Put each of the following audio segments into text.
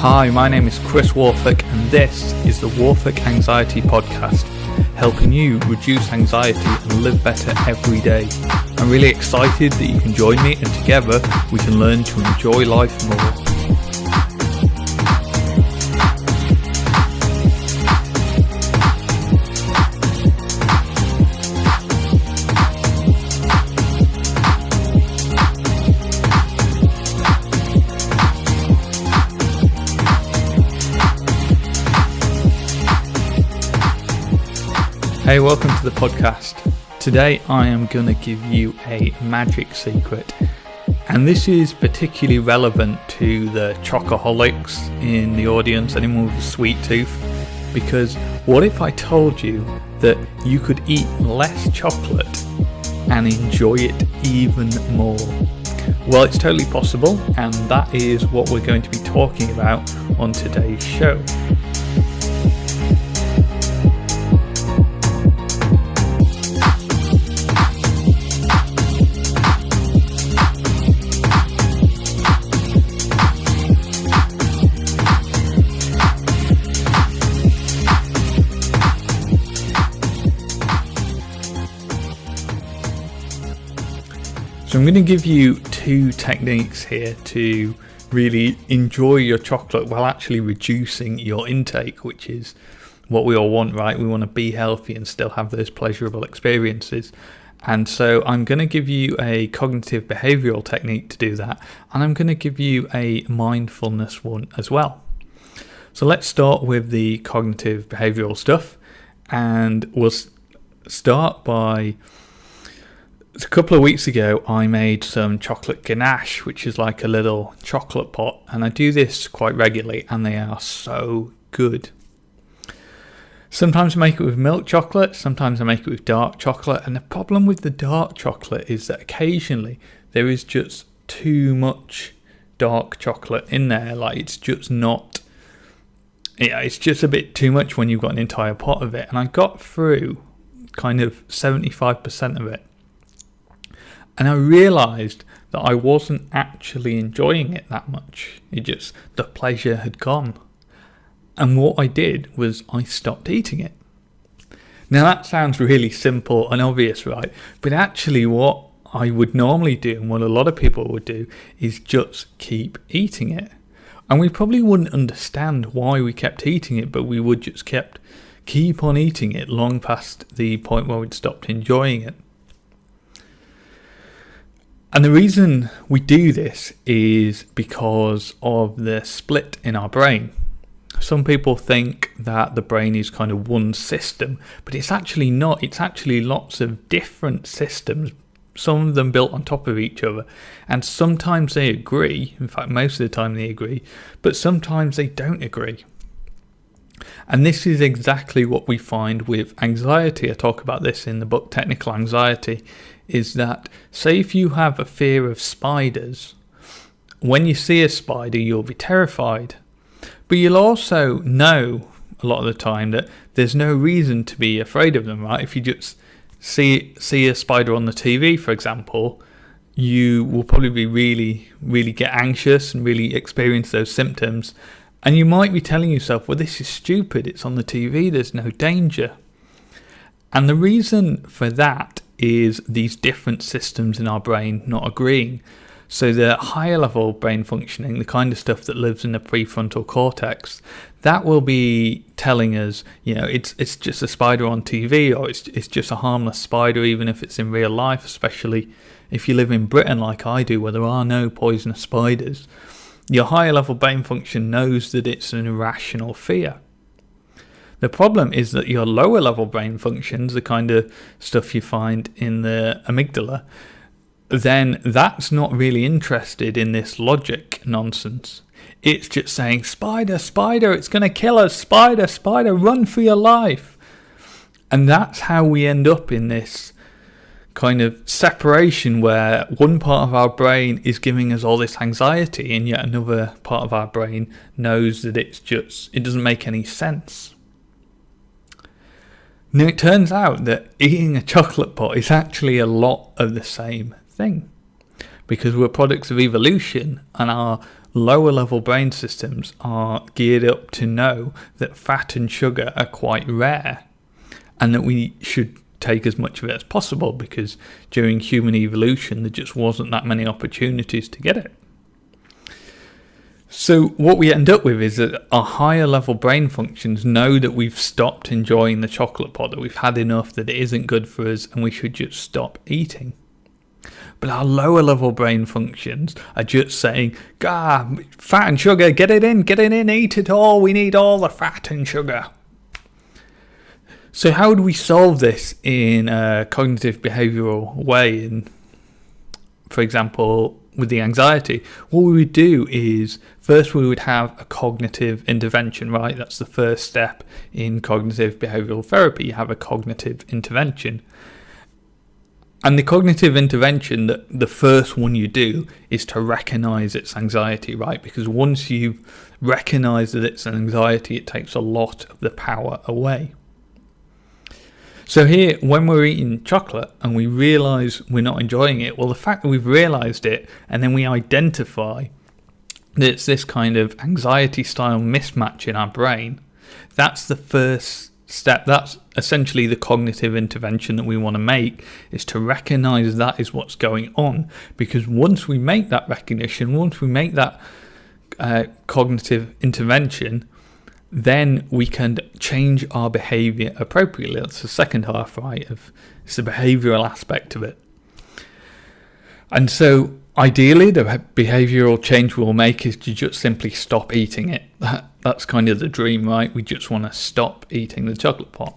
Hi, my name is Chris Warthock and this is the Warthock Anxiety Podcast, helping you reduce anxiety and live better every day. I'm really excited that you can join me and together we can learn to enjoy life more. Hey, welcome to the podcast. Today I am going to give you a magic secret, and this is particularly relevant to the chocoholics in the audience, anyone with a sweet tooth, because what if I told you that you could eat less chocolate and enjoy it even more? Well, it's totally possible, and that is what we're going to be talking about on today's show. So I'm going to give you two techniques here to really enjoy your chocolate while actually reducing your intake, which is what we all want, right? We want to be healthy and still have those pleasurable experiences. And so I'm going to give you a cognitive behavioural technique to do that, and I'm going to give you a mindfulness one as well. So let's start with the cognitive behavioural stuff, and we'll start by... A couple of weeks ago I made some chocolate ganache, which is like a little chocolate pot, and I do this quite regularly and they are so good. Sometimes I make it with milk chocolate, sometimes I make it with dark chocolate, and the problem with the dark chocolate is that occasionally there is just too much dark chocolate in there. Like it's just a bit too much when you've got an entire pot of it, and I got through kind of 75% of it. And I realised that I wasn't actually enjoying it that much. The pleasure had gone. And what I did was I stopped eating it. Now that sounds really simple and obvious, right? But actually what I would normally do, and what a lot of people would do, is just keep eating it. And we probably wouldn't understand why we kept eating it, but we would just keep on eating it long past the point where we'd stopped enjoying it. And the reason we do this is because of the split in our brain. Some people think that the brain is kind of one system, but it's actually not. It's actually lots of different systems, some of them built on top of each other. And sometimes they agree, in fact most of the time they agree, but sometimes they don't agree. And this is exactly what we find with anxiety. I talk about this in the book Technical Anxiety, is that say if you have a fear of spiders, when you see a spider you'll be terrified, but you'll also know a lot of the time that there's no reason to be afraid of them, right? If you just see a spider on the TV, for example, you will probably be really get anxious and really experience those symptoms, and you might be telling yourself, well, this is stupid, it's on the TV, there's no danger. And the reason for that is these different systems in our brain not agreeing. So the higher level brain functioning, the kind of stuff that lives in the prefrontal cortex, that will be telling us, it's just a spider on TV, or it's just a harmless spider, even if it's in real life, especially if you live in Britain like I do, where there are no poisonous spiders. Your higher level brain function knows that it's an irrational fear. The problem is that your lower level brain functions, the kind of stuff you find in the amygdala, then that's not really interested in this logic nonsense. It's just saying, spider, spider, it's going to kill us, spider, spider, run for your life. And that's how we end up in this kind of separation where one part of our brain is giving us all this anxiety and yet another part of our brain knows that it doesn't make any sense. Now it turns out that eating a chocolate pot is actually a lot of the same thing, because we're products of evolution and our lower level brain systems are geared up to know that fat and sugar are quite rare and that we should take as much of it as possible, because during human evolution there just wasn't that many opportunities to get it. So what we end up with is that our higher level brain functions know that we've stopped enjoying the chocolate bar, that we've had enough, that it isn't good for us and we should just stop eating. But our lower level brain functions are just saying, fat and sugar, get it in, eat it all, we need all the fat and sugar. So how do we solve this in a cognitive behavioural way? And for example, with the anxiety, what we would do is first we would have a cognitive intervention, right? That's the first step in cognitive behavioural therapy. You have a cognitive intervention. And the cognitive intervention, the first one you do is to recognise it's anxiety, right? Because once you recognise that it's anxiety, it takes a lot of the power away. So here, when we're eating chocolate and we realise we're not enjoying it, well, the fact that we've realised it and then we identify that it's this kind of anxiety-style mismatch in our brain, that's the first step. That's essentially the cognitive intervention that we want to make, is to recognise that is what's going on. Because once we make that recognition, once we make that cognitive intervention, then we can change our behaviour appropriately. That's the second half, right? It's the behavioural aspect of it. And so ideally, the behavioural change we'll make is to just simply stop eating it. That's kind of the dream, right? We just want to stop eating the chocolate pot.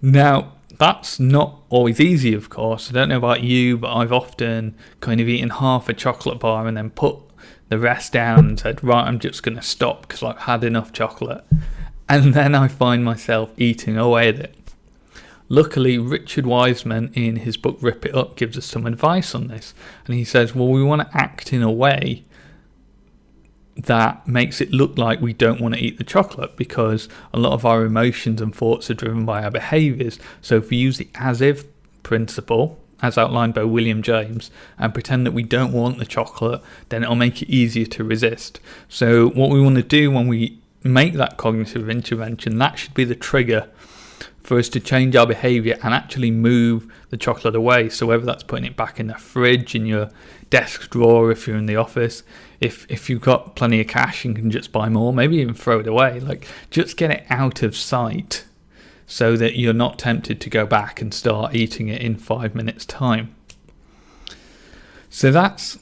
Now, that's not always easy, of course. I don't know about you, but I've often kind of eaten half a chocolate bar and then put the rest down and said, right, I'm just going to stop because I've had enough chocolate. And then I find myself eating away at it. Luckily, Richard Wiseman in his book Rip It Up gives us some advice on this. And he says, well, we want to act in a way that makes it look like we don't want to eat the chocolate, because a lot of our emotions and thoughts are driven by our behaviours. So if we use the as-if principle, as outlined by William James, and pretend that we don't want the chocolate, then it'll make it easier to resist. So what we want to do when we make that cognitive intervention, that should be the trigger for us to change our behaviour and actually move the chocolate away. So whether that's putting it back in the fridge, in your desk drawer if you're in the office, if you've got plenty of cash and can just buy more, maybe even throw it away, like just get it out of sight, so that you're not tempted to go back and start eating it in 5 minutes' time. So that's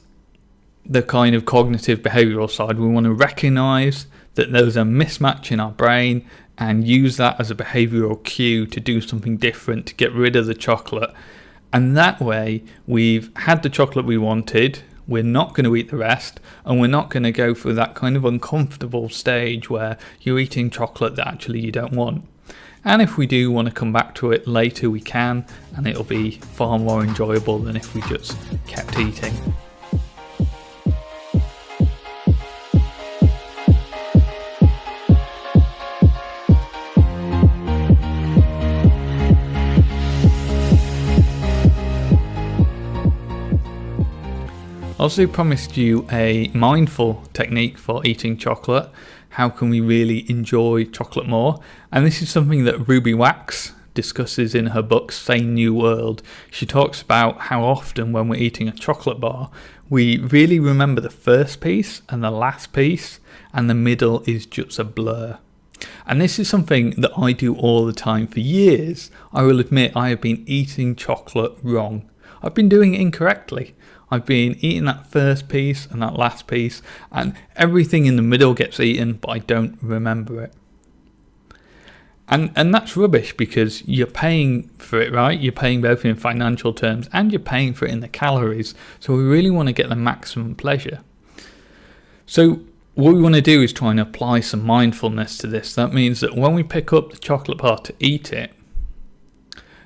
the kind of cognitive behavioural side. We want to recognise that there's a mismatch in our brain and use that as a behavioural cue to do something different, to get rid of the chocolate. And that way, we've had the chocolate we wanted, we're not going to eat the rest, and we're not going to go through that kind of uncomfortable stage where you're eating chocolate that actually you don't want. And if we do want to come back to it later, we can, and it'll be far more enjoyable than if we just kept eating. I also promised you a mindful technique for eating chocolate. How can we really enjoy chocolate more? And this is something that Ruby Wax discusses in her book Sane New World. She talks about how often when we're eating a chocolate bar, we really remember the first piece and the last piece, and the middle is just a blur. And this is something that I do all the time. For years, I will admit I have been eating chocolate wrong. I've been doing it incorrectly. I've been eating that first piece and that last piece, and everything in the middle gets eaten, but I don't remember it. And that's rubbish, because you're paying for it, right? You're paying both in financial terms and you're paying for it in the calories. So we really want to get the maximum pleasure. So what we want to do is try and apply some mindfulness to this. That means that when we pick up the chocolate bar to eat it,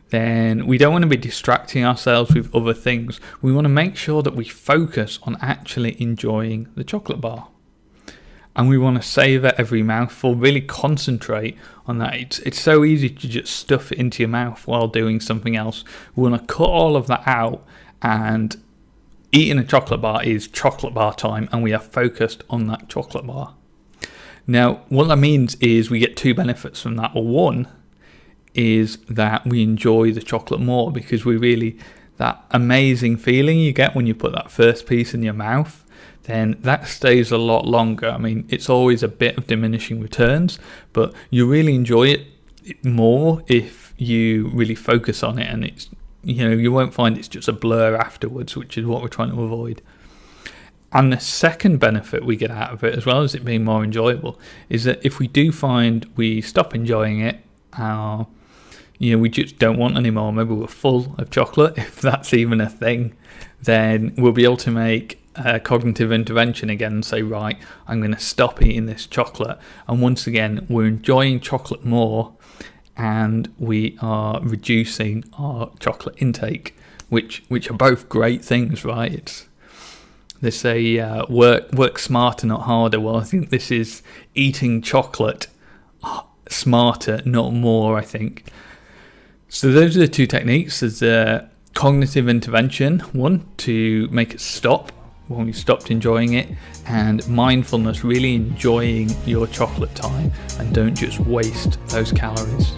then we don't want to be distracting ourselves with other things. We want to make sure that we focus on actually enjoying the chocolate bar. And we want to savour every mouthful, really concentrate on that. It's so easy to just stuff it into your mouth while doing something else. We want to cut all of that out and eating a chocolate bar is chocolate bar time, and we are focused on that chocolate bar. Now, what that means is we get two benefits from that. Well, one is that we enjoy the chocolate more, because that amazing feeling you get when you put that first piece in your mouth, then that stays a lot longer. I mean, it's always a bit of diminishing returns, but you really enjoy it more if you really focus on it, and it's, you won't find it's just a blur afterwards, which is what we're trying to avoid. And the second benefit we get out of it, as well as it being more enjoyable, is that if we do find we stop enjoying it, we just don't want any more, maybe we're full of chocolate, if that's even a thing, then we'll be able to make a cognitive intervention again and say, right, I'm going to stop eating this chocolate. And once again, we're enjoying chocolate more, and we are reducing our chocolate intake, which are both great things, right? They say work smarter, not harder. Well, I think this is eating chocolate smarter, not more, I think. So those are the two techniques. There's a cognitive intervention, one to make it stop when we stopped enjoying it, and mindfulness, really enjoying your chocolate time and don't just waste those calories.